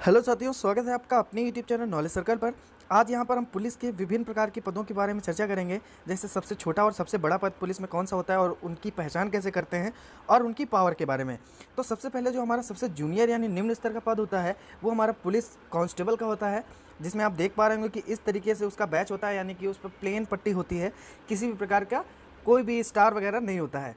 Hello साथियों, स्वागत है आपका अपने यूट्यूब चैनल नॉलेज सर्कल पर। आज यहाँ पर हम पुलिस के विभिन्न प्रकार के पदों के बारे में चर्चा करेंगे। जैसे सबसे छोटा और सबसे बड़ा पद पुलिस में कौन सा होता है और उनकी पहचान कैसे करते हैं और उनकी पावर के बारे में। तो सबसे पहले जो हमारा सबसे जूनियर यानी निम्न स्तर का पद होता है वो हमारा पुलिस कांस्टेबल का होता है, जिसमें आप देख पा रहे होंगे कि इस तरीके से उसका बैच होता है, यानी कि उस पर प्लेन पट्टी होती है, किसी भी प्रकार का कोई भी स्टार वगैरह नहीं होता है।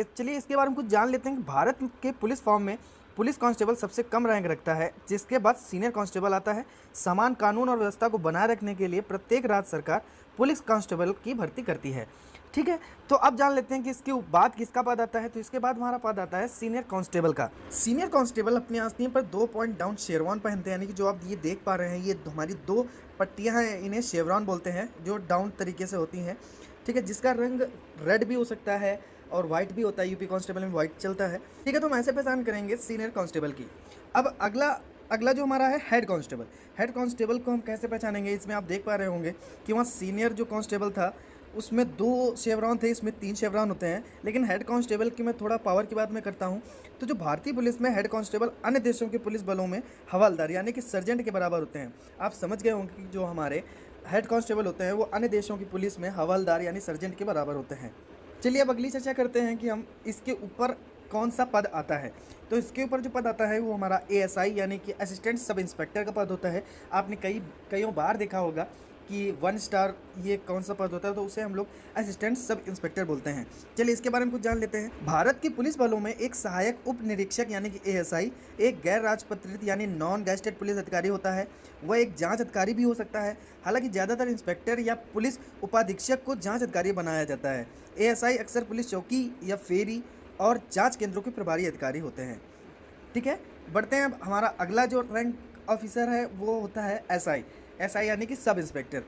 चलिए इसके बारे में कुछ जान लेते हैं कि भारत के पुलिस फॉर्म में पुलिस कांस्टेबल सबसे कम रैंक रखता है, जिसके बाद सीनियर कांस्टेबल आता है। समान कानून और व्यवस्था को बनाए रखने के लिए प्रत्येक राज्य सरकार पुलिस कांस्टेबल की भर्ती करती है। ठीक है, तो अब जान लेते हैं कि इसके बाद किसका पद आता है। तो इसके बाद हमारा पद आता है सीनियर कांस्टेबल का। सीनियर कांस्टेबल अपनी आस्तीन पर 2 पॉइंट डाउन शेरवान पहनते हैं, यानी कि जो आप ये देख पा रहे हैं ये हमारी 2 पट्टियां हैं, इन्हें शेरवान बोलते हैं, जो डाउन तरीके से होती हैं। ठीक है, जिसका रंग रेड भी हो सकता है और वाइट भी होता है। यूपी कांस्टेबल में वाइट चलता है। ठीक है, तो हम ऐसे पहचान करेंगे सीनियर कांस्टेबल की। अब अगला जो हमारा है हेड कांस्टेबल। हेड कांस्टेबल को हम कैसे पहचानेंगे, इसमें आप देख पा रहे होंगे कि वहाँ सीनियर जो कांस्टेबल था उसमें 2 शेवरॉन थे, इसमें 3 शेवरॉन होते हैं। लेकिन हेड कांस्टेबल की मैं थोड़ा पावर की बात मैं करता हूँ। तो जो भारतीय पुलिस में हेड कांस्टेबल अन्य देशों के पुलिस बलों में हवलदार यानी कि सर्जेंट के बराबर होते हैं। आप समझ गए होंगे कि जो हमारे हेड कांस्टेबल होते हैं वो अन्य देशों की पुलिस में हवलदार यानी सर्जेंट के बराबर होते हैं। चलिए अब अगली चर्चा करते हैं कि हम इसके ऊपर कौन सा पद आता है। तो इसके ऊपर जो पद आता है वो हमारा एएसआई यानी कि असिस्टेंट सब इंस्पेक्टर का पद होता है। आपने कईयों बार देखा होगा कि 1 स्टार ये कौन सा पद होता है, तो उसे हम लोग असिस्टेंट सब इंस्पेक्टर बोलते हैं। चलिए इसके बारे में कुछ जान लेते हैं। भारत की पुलिस बलों में एक सहायक उप निरीक्षक यानी कि एएसआई एक गैर राजपत्रित यानी नॉन गैजेटेड पुलिस अधिकारी होता है। वह एक जांच अधिकारी भी हो सकता है। हालांकि ज़्यादातर इंस्पेक्टर या पुलिस उपाधीक्षक को जांच अधिकारी बनाया जाता है। एएसआई अक्सर पुलिस चौकी या फेरी और जांच केंद्रों के प्रभारी अधिकारी होते हैं। ठीक है, बढ़ते हैं। अब हमारा अगला जो रैंक ऑफिसर है वो होता है एसआई। एसआई यानी कि सब इंस्पेक्टर।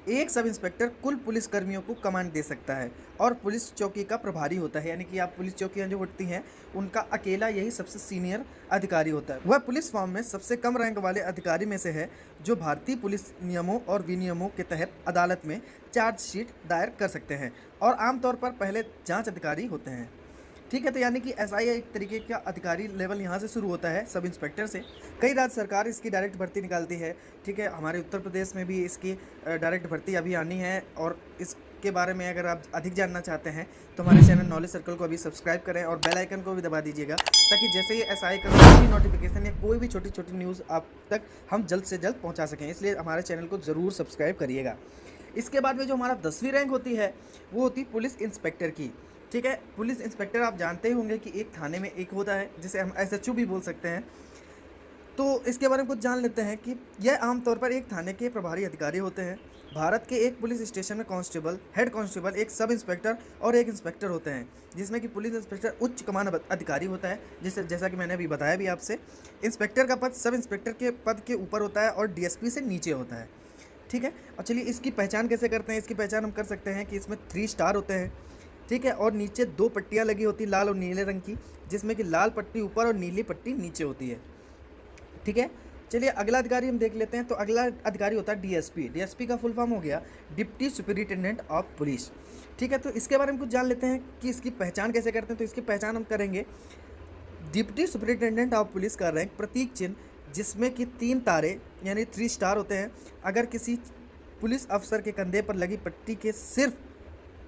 एक सब इंस्पेक्टर कुल पुलिस कर्मियों को कमांड दे सकता है और पुलिस चौकी का प्रभारी होता है, यानी कि आप पुलिस चौकियां जो होती हैं उनका अकेला यही सबसे सीनियर अधिकारी होता है। वह पुलिस फॉर्म में सबसे कम रैंक वाले अधिकारी में से है जो भारतीय पुलिस नियमों और विनियमों के तहत अदालत में चार्जशीट दायर कर सकते हैं और आमतौर पर पहले जाँच अधिकारी होते हैं। ठीक है, तो यानी कि एसआई एक तरीके का अधिकारी लेवल यहाँ से शुरू होता है सब इंस्पेक्टर से। कई राज्य सरकार इसकी डायरेक्ट भर्ती निकालती है। ठीक है, हमारे उत्तर प्रदेश में भी इसकी डायरेक्ट भर्ती अभी आनी है और इसके बारे में अगर आप अधिक जानना चाहते हैं तो हमारे चैनल नॉलेज सर्कल को अभी सब्सक्राइब करें और बेल आइकन को भी दबा दीजिएगा, ताकि जैसे ही एसआई का कोई भी नोटिफिकेशन या कोई भी छोटी छोटी न्यूज़ आप तक हम जल्द से जल्द पहुँचा सकें। इसलिए हमारे चैनल को ज़रूर सब्सक्राइब करिएगा। इसके बाद में जो हमारा 10वीं रैंक होती है वो होती है पुलिस इंस्पेक्टर की। ठीक है, पुलिस इंस्पेक्टर आप जानते ही होंगे कि एक थाने में एक होता है, जिसे हम एसएचओ भी बोल सकते हैं। तो इसके बारे में कुछ जान लेते हैं कि यह आमतौर पर एक थाने के प्रभारी अधिकारी होते हैं। भारत के एक पुलिस स्टेशन में कांस्टेबल, हेड कांस्टेबल, एक सब इंस्पेक्टर और एक इंस्पेक्टर होते हैं, जिसमें कि पुलिस इंस्पेक्टर उच्च कमान अधिकारी होता है, जैसा कि मैंने अभी बताया भी आपसे। इंस्पेक्टर का पद सब इंस्पेक्टर के पद के ऊपर होता है और डीएसपी से नीचे होता है। ठीक है, और चलिए इसकी पहचान कैसे करते हैं। इसकी पहचान हम कर सकते हैं कि इसमें 3 स्टार होते हैं। ठीक है, और नीचे 2 पट्टियाँ लगी होती लाल और नीले रंग की, जिसमें कि लाल पट्टी ऊपर और नीली पट्टी नीचे होती है। ठीक है, चलिए अगला अधिकारी हम देख लेते हैं। तो अगला अधिकारी होता है डीएसपी। डीएसपी का फुल फॉर्म हो गया डिप्टी सुपरिटेंडेंट ऑफ पुलिस। ठीक है, तो इसके बारे में कुछ जान लेते हैं कि इसकी पहचान कैसे करते हैं। तो इसकी पहचान हम करेंगे। डिप्टी सुपरिटेंडेंट ऑफ पुलिस का रैंक प्रतीक चिन्ह जिसमें कि 3 तारे यानी 3 स्टार होते हैं। अगर किसी पुलिस अफसर के कंधे पर लगी पट्टी के सिर्फ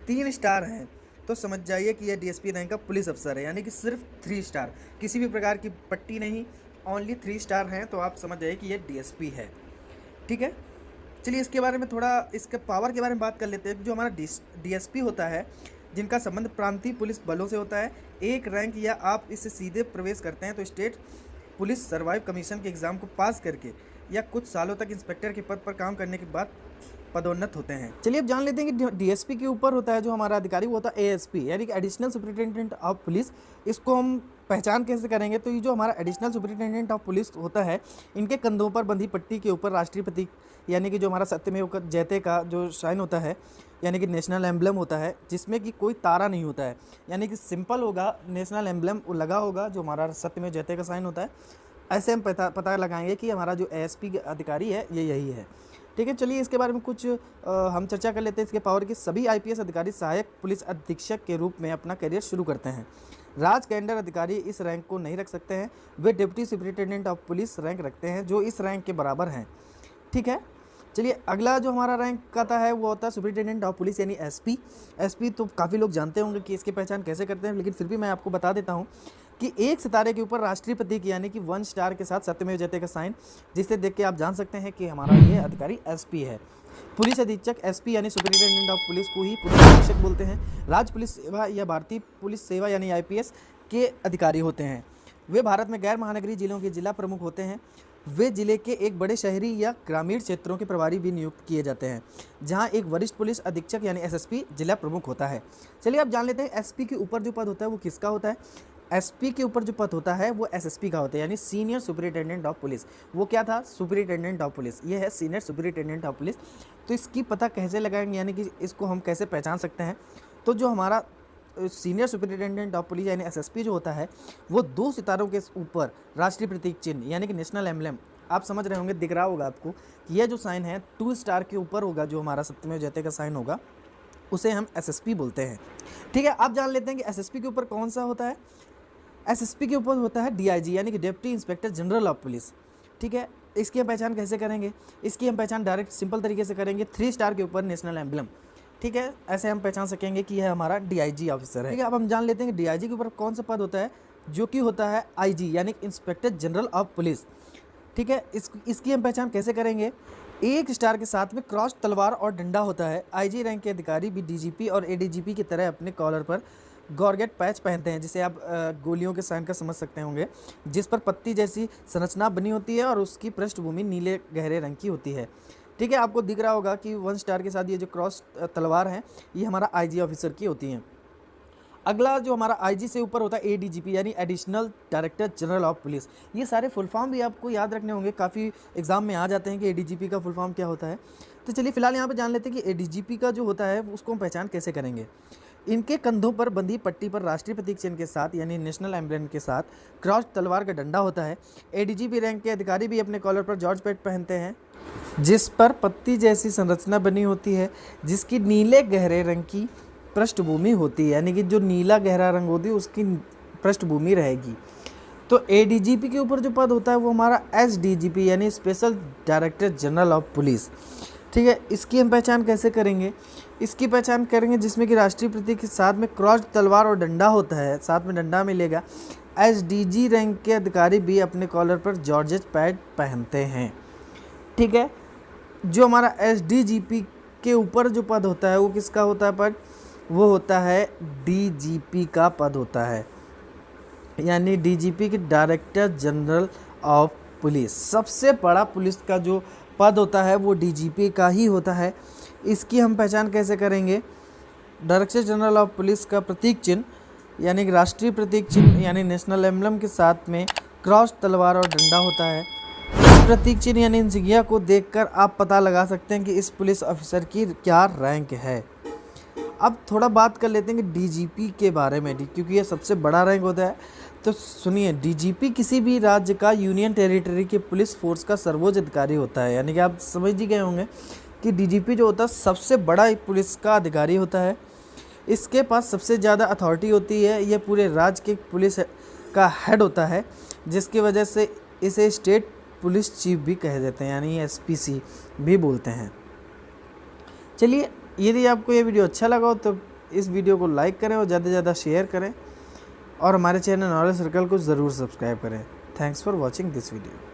3 स्टार हैं तो समझ जाइए कि यह डीएसपी रैंक का पुलिस अफसर है, यानी कि सिर्फ 3 स्टार, किसी भी प्रकार की पट्टी नहीं, ओनली 3 स्टार हैं, तो आप समझ जाइए कि यह डीएसपी है। ठीक है, चलिए इसके बारे में थोड़ा इसके पावर के बारे में बात कर लेते हैं। जो हमारा डीएसपी होता है, जिनका संबंध प्रांतीय पुलिस बलों से होता है, एक रैंक या आप इससे सीधे प्रवेश करते हैं तो स्टेट पुलिस सर्वाइव कमीशन के एग्ज़ाम को पास करके या कुछ सालों तक इंस्पेक्टर के पद पर काम करने के बाद पदोन्नत होते हैं। चलिए अब जान लेते हैं कि डीएसपी के ऊपर होता है जो हमारा अधिकारी, वो होता है एएसपी यानी कि एडिशनल सुपरिटेंडेंट ऑफ पुलिस। इसको हम पहचान कैसे करेंगे। तो ये जो हमारा एडिशनल सुपरिटेंडेंट ऑफ पुलिस होता है, इनके कंधों पर बंधी पट्टी के ऊपर राष्ट्रीय प्रतीक यानी कि जो हमारा सत्यमेव जयते का जो साइन होता है, यानी कि नेशनल एम्बलम होता है, जिसमें कि कोई तारा नहीं होता है, यानी कि सिंपल होगा, नेशनल एम्बलम लगा होगा जो हमारा सत्यमेव जयते का साइन होता है। ऐसे हम पता लगाएंगे कि हमारा जो एएसपी अधिकारी है ये यही है। ठीक है, चलिए इसके बारे में कुछ हम चर्चा कर लेते हैं। इसके पावर की सभी आईपीएस अधिकारी सहायक पुलिस अधीक्षक के रूप में अपना करियर शुरू करते हैं। राज के अंडर अधिकारी इस रैंक को नहीं रख सकते हैं, वे deputy superintendent of police rank रखते हैं जो इस रैंक के बराबर हैं। ठीक है, चलिए अगला जो हमारा रैंक आता है वो होता है सुपरिटेंडेंट ऑफ पुलिस यानी एसपी। एसपी तो काफ़ी लोग जानते होंगे कि इसकी पहचान कैसे करते हैं, लेकिन फिर भी मैं आपको बता देता हूँ कि एक सितारे के ऊपर राष्ट्रीय प्रतीक यानी कि 1 स्टार के साथ सत्यमेव जयते का साइन, जिसे देख के आप जान सकते हैं कि हमारा ये अधिकारी एसपी है। पुलिस अधीक्षक एसपी यानी सुपरिटेंडेंट ऑफ पुलिस को ही पुलिस अधीक्षक बोलते हैं। राज्य पुलिस सेवा या भारतीय पुलिस सेवा यानी आईपीएस के अधिकारी होते हैं। वे भारत में गैर महानगरीय जिलों के जिला प्रमुख होते हैं। वे जिले के एक बड़े शहरी या ग्रामीण क्षेत्रों के प्रभारी भी नियुक्त किए जाते हैं, जहां एक वरिष्ठ पुलिस अधीक्षक यानी एसएसपी जिला प्रमुख होता है। चलिए अब जान लेते हैं एसपी के ऊपर जो पद होता है वो किसका होता है। एसपी के ऊपर जो पद होता है वो एसएसपी का होता है यानी सीनियर सुपरिटेंडेंट ऑफ पुलिस। वो क्या था, सुपरिटेंडेंट ऑफ पुलिस, ये है सीनियर सुपरिटेंडेंट ऑफ पुलिस। तो इसकी पता कैसे लगाएंगे यानी कि इसको हम कैसे पहचान सकते हैं, तो जो हमारा सीनियर सुपरिटेंडेंट ऑफ पुलिस यानी एसएसपी जो होता है वो 2 सितारों के ऊपर राष्ट्रीय प्रतीक चिन्ह यानी कि नेशनल एम्बलम, आप समझ रहे होंगे, दिख रहा होगा आपको कि यह जो साइन है 2 स्टार के ऊपर होगा, जो हमारा सत्यमेव जयते का साइन होगा उसे हम एसएसपी बोलते हैं। ठीक है, आप जान लेते हैं कि एसएसपी के ऊपर कौन सा होता है। एसएसपी के ऊपर होता है डीआईजी यानी कि deputy inspector general of police. ठीक है, इसकी हम पहचान कैसे करेंगे, इसकी हम पहचान डायरेक्ट सिंपल तरीके से करेंगे, 3 स्टार के ऊपर नेशनल एम्बलम। ठीक है, ऐसे हम पहचान सकेंगे कि यह हमारा डीआईजी ऑफिसर है। ठीक है, अब हम जान लेते हैं कि डीआईजी के ऊपर कौन सा पद होता है, जो कि होता है आईजी यानी इंस्पेक्टर जनरल ऑफ पुलिस। ठीक है, इसकी हम पहचान कैसे करेंगे, 1 स्टार के साथ में क्रॉस तलवार और डंडा होता है। आईजी रैंक के अधिकारी भी डीजीपी और एडीजीपी की तरह अपने कॉलर पर गॉर्गेट पैच पहनते हैं, जिसे आप गोलियों के साइन का समझ सकते होंगे, जिस पर पत्ती जैसी संरचना बनी होती है और उसकी पृष्ठभूमि नीले गहरे रंग की होती है। ठीक है, आपको दिख रहा होगा कि 1 स्टार के साथ ये जो क्रॉस तलवार है ये हमारा आईजी ऑफिसर की होती हैं। अगला जो हमारा आईजी से ऊपर होता है एडीजीपी यानी additional director general of police. ये सारे फुल फॉर्म भी आपको याद रखने होंगे, काफ़ी एग्जाम में आ जाते हैं कि एडीजीपी का फुल फॉर्म क्या होता है। तो चलिए फिलहाल यहाँ पे जान लेते हैं कि एडीजीपी का जो होता है उसको हम पहचान कैसे करेंगे। इनके कंधों पर बंधी पट्टी पर राष्ट्रीय प्रतीक चिन्ह के साथ यानी नेशनल एम्बलम के साथ क्रॉस तलवार का डंडा होता है। एडीजीपी रैंक के अधिकारी भी अपने कॉलर पर जॉर्ज पैड पहनते हैं, जिस पर पत्ती जैसी संरचना बनी होती है, जिसकी नीले गहरे रंग की पृष्ठभूमि होती है, यानी कि जो नीला गहरा रंग होती है उसकी पृष्ठभूमि रहेगी। तो एडीजीपी के ऊपर जो पद होता है वो हमारा एसडीजीपी यानी special director general of police. ठीक है, इसकी हम पहचान कैसे करेंगे, इसकी पहचान करेंगे जिसमें कि राष्ट्रीय प्रतीक के साथ में क्रॉस तलवार और डंडा होता है, साथ में डंडा मिलेगा। एसडीजी रैंक के अधिकारी भी अपने कॉलर पर जॉर्जेट पैड पहनते हैं। ठीक है, जो हमारा एसडीजीपी के ऊपर जो पद होता है वो किसका होता है पद, वो होता है डीजीपी का पद होता है, यानी डीजीपी के डायरेक्टर जनरल ऑफ पुलिस। सबसे बड़ा पुलिस का जो पद होता है वो डीजीपी का ही होता है। इसकी हम पहचान कैसे करेंगे, डायरेक्टर जनरल ऑफ पुलिस का प्रतीक चिन्ह यानी राष्ट्रीय प्रतीक चिन्ह यानी नेशनल एम्बलम के साथ में क्रॉस तलवार और डंडा होता है। इस प्रतीक चिन्ह यानी इंसिग्निया को देखकर आप पता लगा सकते हैं कि इस पुलिस ऑफिसर की क्या रैंक है। अब थोड़ा बात कर लेते हैं कि डीजीपी के बारे में, क्योंकि ये सबसे बड़ा रैंक होता है। तो सुनिए, डीजीपी किसी भी राज्य का यूनियन टेरिटरी के पुलिस फोर्स का सर्वोच्च अधिकारी होता है, यानी कि आप समझ ही गए होंगे कि डीजीपी जो होता है सबसे बड़ा पुलिस का अधिकारी होता है। इसके पास सबसे ज़्यादा अथॉरिटी होती है, यह पूरे राज्य के पुलिस का हेड होता है, जिसकी वजह से इसे स्टेट पुलिस चीफ भी कह देते हैं, यानी एसपीसी भी बोलते हैं। चलिए, यदि आपको ये वीडियो अच्छा लगा हो तो इस वीडियो को लाइक करें और ज़्यादा से ज़्यादा शेयर करें और हमारे चैनल नॉलेज सर्कल को ज़रूर सब्सक्राइब करें। Thanks for watching this video.